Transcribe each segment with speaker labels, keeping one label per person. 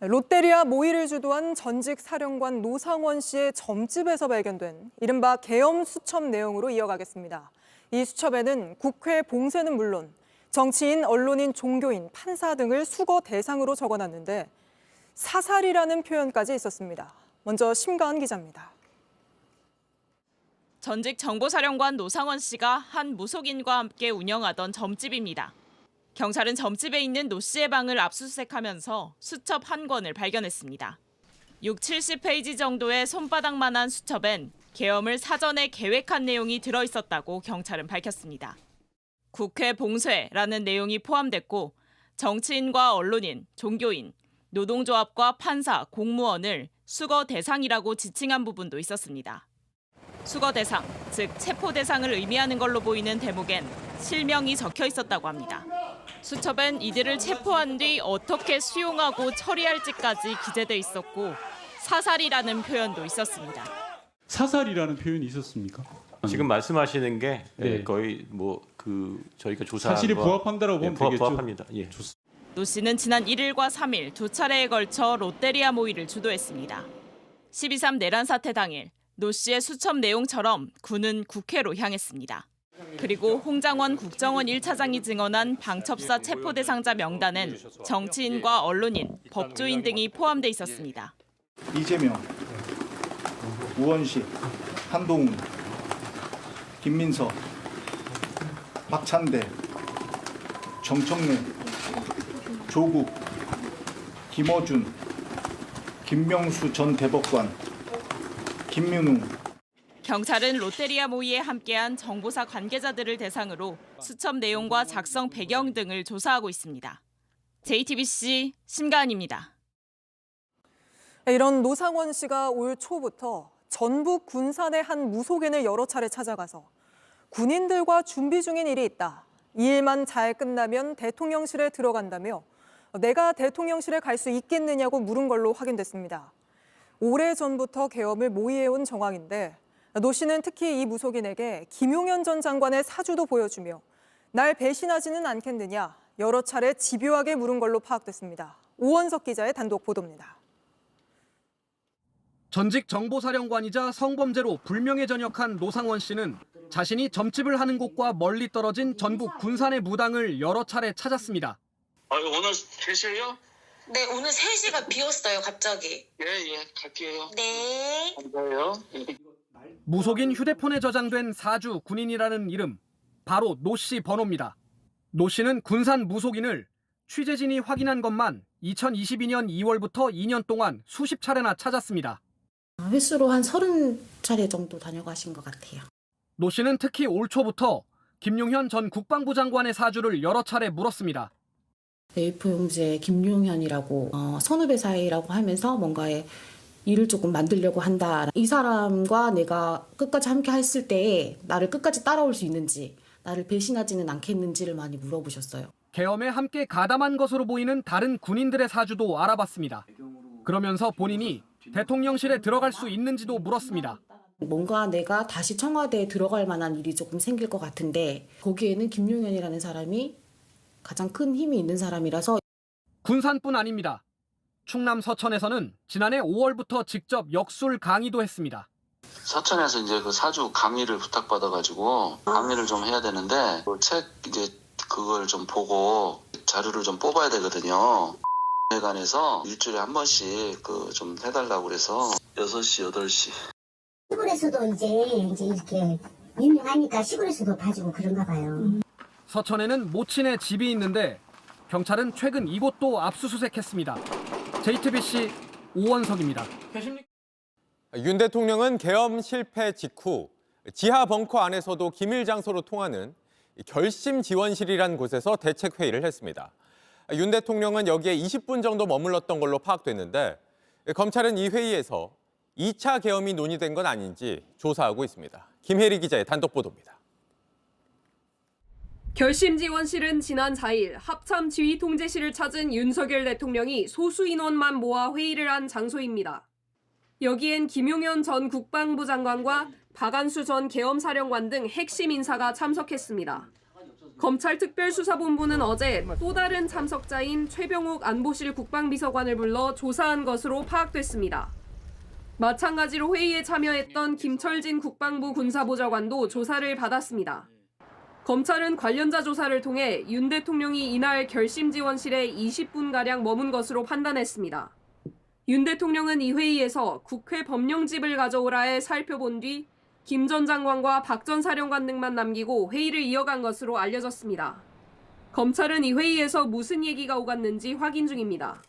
Speaker 1: 롯데리아 모의를 주도한 전직 사령관 노상원 씨의 점집에서 발견된 이른바 계엄 수첩 내용으로 이어가겠습니다. 이 수첩에는 국회 봉쇄는 물론 정치인, 언론인, 종교인, 판사 등을 수거 대상으로 적어놨는데 사살이라는 표현까지 있었습니다. 먼저 심가은 기자입니다.
Speaker 2: 전직 정보사령관 노상원 씨가 한 무속인과 함께 운영하던 점집입니다. 경찰은 점집에 있는 노 씨의 방을 압수수색하면서 수첩 한 권을 발견했습니다. 70페이지 정도의 손바닥만한 수첩엔 계엄을 사전에 계획한 내용이 들어있었다고 경찰은 밝혔습니다. 국회 봉쇄라는 내용이 포함됐고 정치인과 언론인, 종교인, 노동조합과 판사, 공무원을 수거 대상이라고 지칭한 부분도 있었습니다. 수거 대상, 즉 체포 대상을 의미하는 걸로 보이는 대목엔 실명이 적혀 있었다고 합니다. 수첩엔 이들을 체포한 뒤 어떻게 수용하고 처리할지까지 기재돼 있었고 사살이라는 표현도 있었습니다.
Speaker 3: 사살이라는 표현이 있었습니까?
Speaker 4: 지금 말씀하시는 게
Speaker 3: 네.
Speaker 4: 거의 저희가 조사한
Speaker 3: 사실이
Speaker 4: 거
Speaker 3: 부합한다라고 보면 되겠죠.
Speaker 4: 부합합니다. 예.
Speaker 2: 노 씨는 지난 1일과 3일 두 차례에 걸쳐 롯데리아 모의를 주도했습니다. 12.3 내란 사태 당일 노 씨의 수첩 내용처럼 군은 국회로 향했습니다. 그리고 홍장원 국정원 1차장이 증언한 방첩사 체포 대상자 명단엔 정치인과 언론인, 법조인 등이 포함돼 있었습니다.
Speaker 5: 이재명, 우원식, 한동훈, 김민석, 박찬대, 정청래, 조국, 김어준, 김명수 전 대법관, 김민웅.
Speaker 2: 경찰은 롯데리아 모의에 함께한 정보사 관계자들을 대상으로 수첩 내용과 작성 배경 등을 조사하고 있습니다. JTBC 심가은입니다.
Speaker 1: 이런 노상원 씨가 올 초부터 전북 군산의 한 무속인을 여러 차례 찾아가서 군인들과 준비 중인 일이 있다. 이 일만 잘 끝나면 대통령실에 들어간다며 내가 대통령실에 갈 수 있겠느냐고 물은 걸로 확인됐습니다. 오래전부터 계엄을 모의해온 정황인데 노 씨는 특히 이 무속인에게 김용현 전 장관의 사주도 보여주며 날 배신하지는 않겠느냐 여러 차례 집요하게 물은 걸로 파악됐습니다. 오원석 기자의 단독 보도입니다.
Speaker 6: 전직 정보사령관이자 성범죄로 불명예 전역한 노상원 씨는 자신이 점집을 하는 곳과 멀리 떨어진 전북 군산의 무당을 여러 차례 찾았습니다.
Speaker 7: 오늘 3시에요?
Speaker 8: 네, 오늘 3시가 비었어요, 갑자기.
Speaker 7: 예, 갈게요.
Speaker 8: 네.
Speaker 7: 감사해요.
Speaker 6: 무속인 휴대폰에 저장된 사주 군인이라는 이름, 바로 노 씨 번호입니다. 노 씨는 군산 무속인을 취재진이 확인한 것만 2022년 2월부터 2년 동안 수십 차례나 찾았습니다.
Speaker 9: 횟수로 한 30차례 정도 다녀가신 것 같아요.
Speaker 6: 노 씨는 특히 올 초부터 김용현 전 국방부 장관의 사주를 여러 차례 물었습니다.
Speaker 9: A4 용지에 김용현이라고 선후배 사이라고 하면서 뭔가의 일을 조금 만들려고 한다. 이 사람과 내가 끝까지 함께 했을 때에 나를 끝까지 따라올 수 있는지, 나를 배신하지는 않겠는지를 많이 물어보셨어요.
Speaker 6: 계엄에 함께 가담한 것으로 보이는 다른 군인들의 사주도 알아봤습니다. 그러면서 본인이 대통령실에 들어갈 수 있는지도 물었습니다.
Speaker 9: 뭔가 내가 다시 청와대에 들어갈 만한 일이 조금 생길 것 같은데 거기에는 김용현이라는 사람이 가장 큰 힘이 있는 사람이라서.
Speaker 6: 군산뿐 아닙니다. 충남 서천에서는 지난해 5월부터 직접 역술 강의도 했습니다.
Speaker 7: 서천에서 이제 그 사주 강의를 부탁받아가지고 강의를 좀 해야 되는데 책 그걸 좀 보고 자료를 좀 뽑아야 되거든요. 회관에서 일주일에 한 번씩 좀 해달라고 그래서 6시, 8시.
Speaker 10: 시골에서도 이제 이렇게 유명하니까 시골에서도 봐주고 그런가 봐요.
Speaker 6: 서천에는 모친의 집이 있는데 경찰은 최근 이곳도 압수수색했습니다. JTBC 오원석입니다.
Speaker 11: 윤 대통령은 계엄 실패 직후 지하 벙커 안에서도 기밀 장소로 통하는 결심 지원실이란 곳에서 대책 회의를 했습니다. 윤 대통령은 여기에 20분 정도 머물렀던 걸로 파악됐는데 검찰은 이 회의에서 2차 계엄이 논의된 건 아닌지 조사하고 있습니다. 김혜리 기자의 단독 보도입니다.
Speaker 12: 결심지원실은 지난 4일 합참 지휘통제실을 찾은 윤석열 대통령이 소수 인원만 모아 회의를 한 장소입니다. 여기엔 김용현 전 국방부 장관과 박안수 전 계엄사령관 등 핵심 인사가 참석했습니다. 검찰 특별수사본부는 어제 또 다른 참석자인 최병욱 안보실 국방비서관을 불러 조사한 것으로 파악됐습니다. 마찬가지로 회의에 참여했던 김철진 국방부 군사보좌관도 조사를 받았습니다. 검찰은 관련자 조사를 통해 윤 대통령이 이날 결심지원실에 20분가량 머문 것으로 판단했습니다. 윤 대통령은 이 회의에서 국회 법령집을 가져오라에 살펴본 뒤 김 전 장관과 박 전 사령관 등만 남기고 회의를 이어간 것으로 알려졌습니다. 검찰은 이 회의에서 무슨 얘기가 오갔는지 확인 중입니다.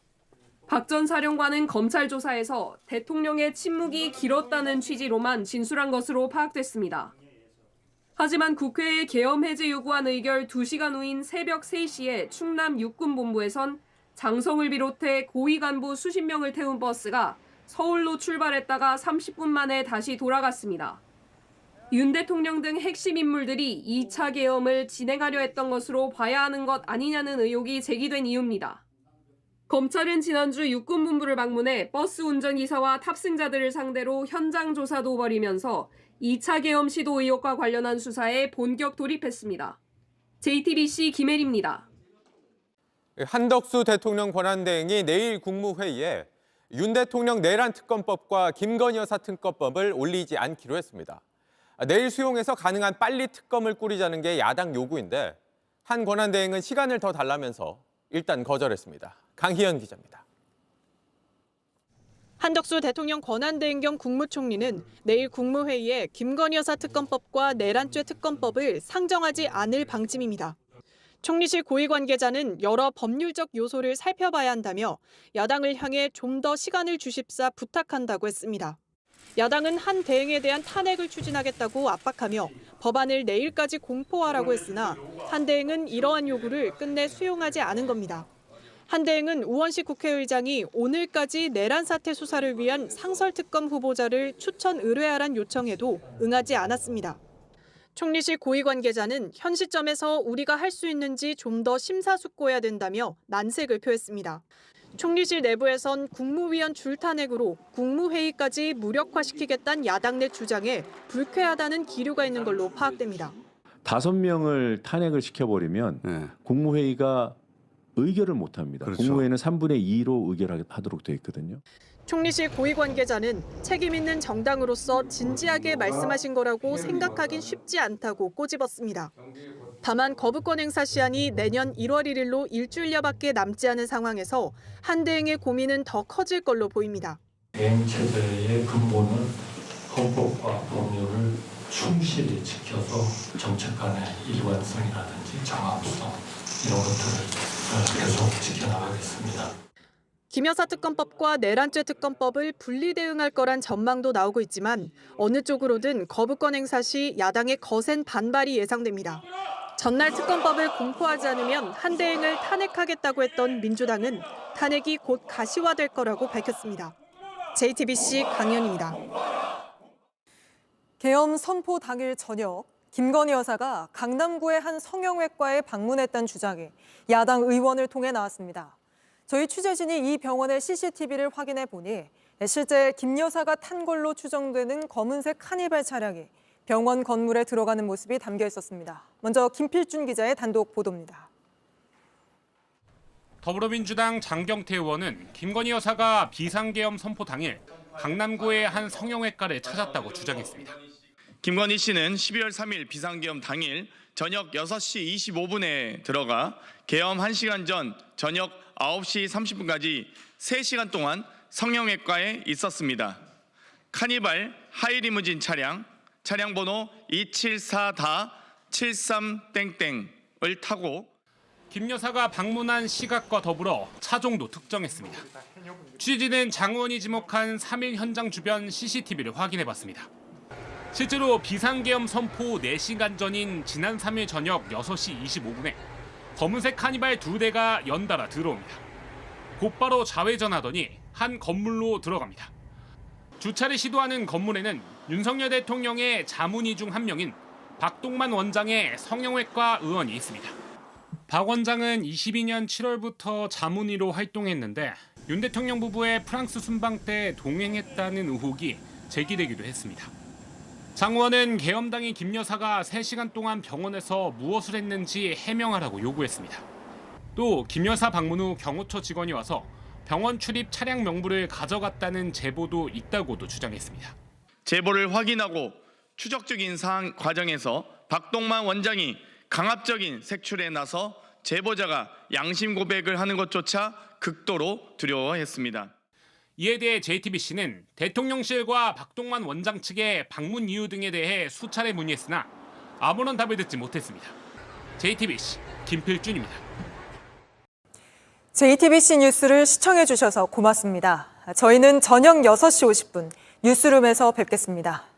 Speaker 12: 박 전 사령관은 검찰 조사에서 대통령의 침묵이 길었다는 취지로만 진술한 것으로 파악됐습니다. 하지만 국회의 계엄 해제 요구안 의결 2시간 후인 새벽 3시에 충남 육군본부에선 장성을 비롯해 고위 간부 수십 명을 태운 버스가 서울로 출발했다가 30분 만에 다시 돌아갔습니다. 윤 대통령 등 핵심 인물들이 2차 계엄을 진행하려 했던 것으로 봐야 하는 것 아니냐는 의혹이 제기된 이유입니다. 검찰은 지난주 육군본부를 방문해 버스 운전기사와 탑승자들을 상대로 현장 조사도 벌이면서 2차 계엄 시도 의혹과 관련한 수사에 본격 돌입했습니다. JTBC 김혜리입니다.
Speaker 11: 한덕수 대통령 권한대행이 내일 국무회의에 윤 대통령 내란 특검법과 김건희 여사 특검법을 올리지 않기로 했습니다. 내일 수용해서 가능한 빨리 특검을 꾸리자는 게 야당 요구인데 한 권한대행은 시간을 더 달라면서 일단 거절했습니다. 강희연 기자입니다.
Speaker 13: 한덕수 대통령 권한대행 겸 국무총리는 내일 국무회의에 김건희 여사 특검법과 내란죄 특검법을 상정하지 않을 방침입니다. 총리실 고위 관계자는 여러 법률적 요소를 살펴봐야 한다며 야당을 향해 좀 더 시간을 주십사 부탁한다고 했습니다. 야당은 한 대행에 대한 탄핵을 추진하겠다고 압박하며 법안을 내일까지 공포하라고 했으나 한 대행은 이러한 요구를 끝내 수용하지 않은 겁니다. 한 대행은 우원식 국회의장이 오늘까지 내란 사태 수사를 위한 상설특검 후보자를 추천 의뢰하란 요청에도 응하지 않았습니다. 총리실 고위 관계자는 현 시점에서 우리가 할 수 있는지 좀 더 심사숙고해야 된다며 난색을 표했습니다. 총리실 내부에선 국무위원 줄탄핵으로 국무회의까지 무력화시키겠다는 야당 내 주장에 불쾌하다는 기류가 있는 걸로 파악됩니다.
Speaker 14: 5명을 탄핵을 시켜버리면 국무회의가 의결을 못합니다. 그렇죠. 국무회의는 3분의 2로 의결하도록 되어 있거든요.
Speaker 13: 총리실 고위 관계자는 책임 있는 정당으로서 진지하게 말씀하신 거라고 생각하긴 쉽지 않다고 꼬집었습니다. 다만 거부권 행사 시한이 내년 1월 1일로 일주일여밖에 남지 않은 상황에서 한 대행의 고민은 더 커질 걸로 보입니다.
Speaker 15: 대행 체제의 근본은 헌법과 법률을 충실히 지켜서 정책 간의 일관성이라든지 정합성 이런 것들을 계속 지켜나가겠습니다.
Speaker 13: 김 여사 특검법과 내란죄 특검법을 분리 대응할 거란 전망도 나오고 있지만 어느 쪽으로든 거부권 행사 시 야당의 거센 반발이 예상됩니다. 전날 특검법을 공포하지 않으면 한 대행을 탄핵하겠다고 했던 민주당은 탄핵이 곧 가시화될 거라고 밝혔습니다. JTBC 강연입니다.
Speaker 1: 계엄 선포 당일 저녁 김건희 여사가 강남구의 한 성형외과에 방문했다는 주장이 야당 의원을 통해 나왔습니다. 저희 취재진이 이 병원의 CCTV를 확인해 보니 실제 김 여사가 탄 걸로 추정되는 검은색 카니발 차량이 병원 건물에 들어가는 모습이 담겨 있었습니다. 먼저 김필준 기자의 단독 보도입니다.
Speaker 16: 더불어민주당 장경태 의원은 김건희 여사가 비상계엄 선포 당일 강남구의 한 성형외과를 찾았다고 주장했습니다.
Speaker 17: 김건희 씨는 12월 3일 비상계엄 당일 저녁 6시 25분에 들어가 계엄 1시간 전 저녁 9시 30분까지 3시간 동안 성형외과에 있었습니다. 카니발 하이리무진 차량 번호 274-73땡땡을 타고
Speaker 16: 김 여사가 방문한 시각과 더불어 차종도 특정했습니다. 취재진은 장 의원이 지목한 3일 현장 주변 CCTV를 확인해봤습니다. 실제로 비상계엄 선포 4시간 전인 지난 3일 저녁 6시 25분에 검은색 카니발 2대가 연달아 들어옵니다. 곧바로 좌회전하더니 한 건물로 들어갑니다. 주차를 시도하는 건물에는 윤석열 대통령의 자문의 중 한 명인 박동만 원장의 성형외과 의원이 있습니다. 박 원장은 22년 7월부터 자문의로 활동했는데 윤 대통령 부부의 프랑스 순방 때 동행했다는 의혹이 제기되기도 했습니다. 장 의원은 계엄당의 김 여사가 3시간 동안 병원에서 무엇을 했는지 해명하라고 요구했습니다. 또 김 여사 방문 후 경호처 직원이 와서 병원 출입 차량 명부를 가져갔다는 제보도 있다고도 주장했습니다.
Speaker 17: 제보를 확인하고 추적적인 사안 과정에서 박동만 원장이 강압적인 색출에 나서 제보자가 양심 고백을 하는 것조차 극도로 두려워했습니다.
Speaker 16: 이에 대해 JTBC는 대통령실과 박동만 원장 측의 방문 이유 등에 대해 수차례 문의했으나 아무런 답을 듣지 못했습니다. JTBC 김필준입니다.
Speaker 1: JTBC 뉴스를 시청해 주셔서 고맙습니다. 저희는 저녁 6시 50분 뉴스룸에서 뵙겠습니다.